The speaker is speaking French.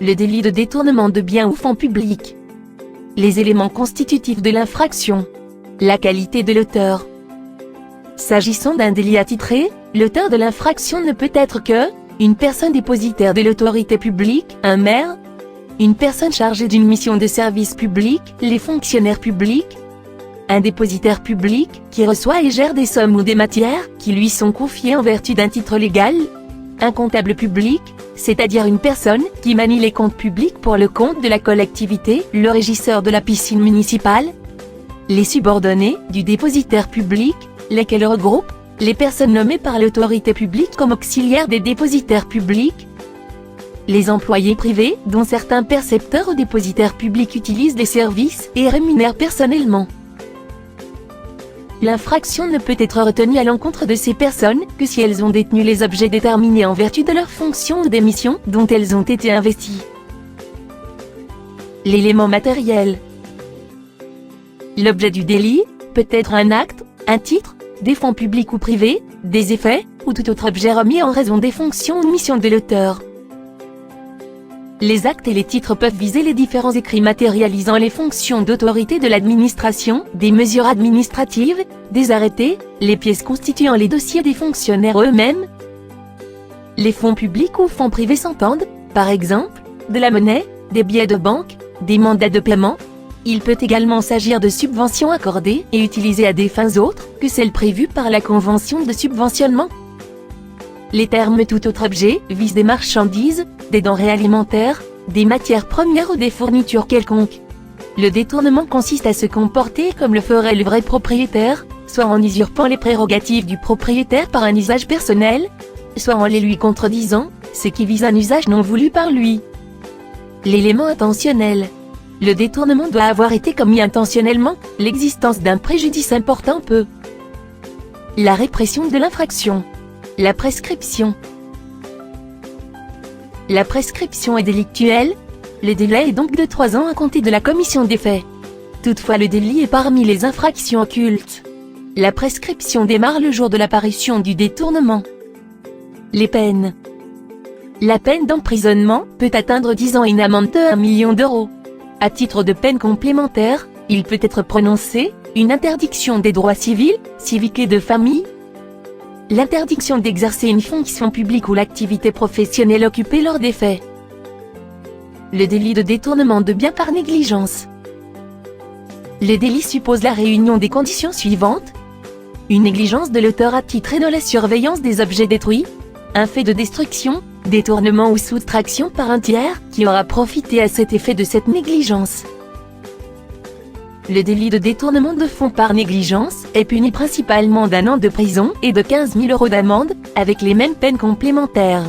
Le délit de détournement de biens ou fonds publics. Les éléments constitutifs de l'infraction. La qualité de l'auteur. S'agissant d'un délit attitré, l'auteur de l'infraction ne peut être que une personne dépositaire de l'autorité publique, un maire, une personne chargée d'une mission de service public, les fonctionnaires publics, un dépositaire public qui reçoit et gère des sommes ou des matières qui lui sont confiées en vertu d'un titre légal, un comptable public, c'est-à-dire une personne qui manie les comptes publics pour le compte de la collectivité, le régisseur de la piscine municipale, les subordonnés du dépositaire public, lesquels regroupent les personnes nommées par l'autorité publique comme auxiliaires des dépositaires publics, les employés privés dont certains percepteurs ou dépositaires publics utilisent les services et rémunèrent personnellement. L'infraction ne peut être retenue à l'encontre de ces personnes que si elles ont détenu les objets déterminés en vertu de leurs fonctions ou des missions dont elles ont été investies. L'élément matériel. L'objet du délit peut être un acte, un titre, des fonds publics ou privés, des effets, ou tout autre objet remis en raison des fonctions ou missions de l'auteur. Les actes et les titres peuvent viser les différents écrits matérialisant les fonctions d'autorité de l'administration, des mesures administratives, des arrêtés, les pièces constituant les dossiers des fonctionnaires eux-mêmes. Les fonds publics ou fonds privés s'entendent, par exemple, de la monnaie, des billets de banque, des mandats de paiement. Il peut également s'agir de subventions accordées et utilisées à des fins autres que celles prévues par la convention de subventionnement. Les termes tout autre objet visent des marchandises, des denrées alimentaires, des matières premières ou des fournitures quelconques. Le détournement consiste à se comporter comme le ferait le vrai propriétaire, soit en usurpant les prérogatives du propriétaire par un usage personnel, soit en les lui contredisant, ce qui vise un usage non voulu par lui. L'élément intentionnel. Le détournement doit avoir été commis intentionnellement, l'existence d'un préjudice important peut. La répression de l'infraction. La prescription. La prescription est délictuelle. Le délai est donc de 3 ans à compter de la commission des faits. Toutefois, le délit est parmi les infractions occultes. La prescription démarre le jour de l'apparition du détournement. Les peines. La peine d'emprisonnement peut atteindre 10 ans et une amende de 1 million d'euros. À titre de peine complémentaire, il peut être prononcé une interdiction des droits civils, civiques et de famille, l'interdiction d'exercer une fonction publique ou l'activité professionnelle occupée lors des faits. Le délit de détournement de biens par négligence. Le délit suppose la réunion des conditions suivantes. Une négligence de l'auteur attitré dans la surveillance des objets détruits, un fait de destruction, détournement ou soustraction par un tiers qui aura profité à cet effet de cette négligence. Le délit de détournement de fonds par négligence est puni principalement d'1 an de prison et de 15 000 € d'amende, avec les mêmes peines complémentaires.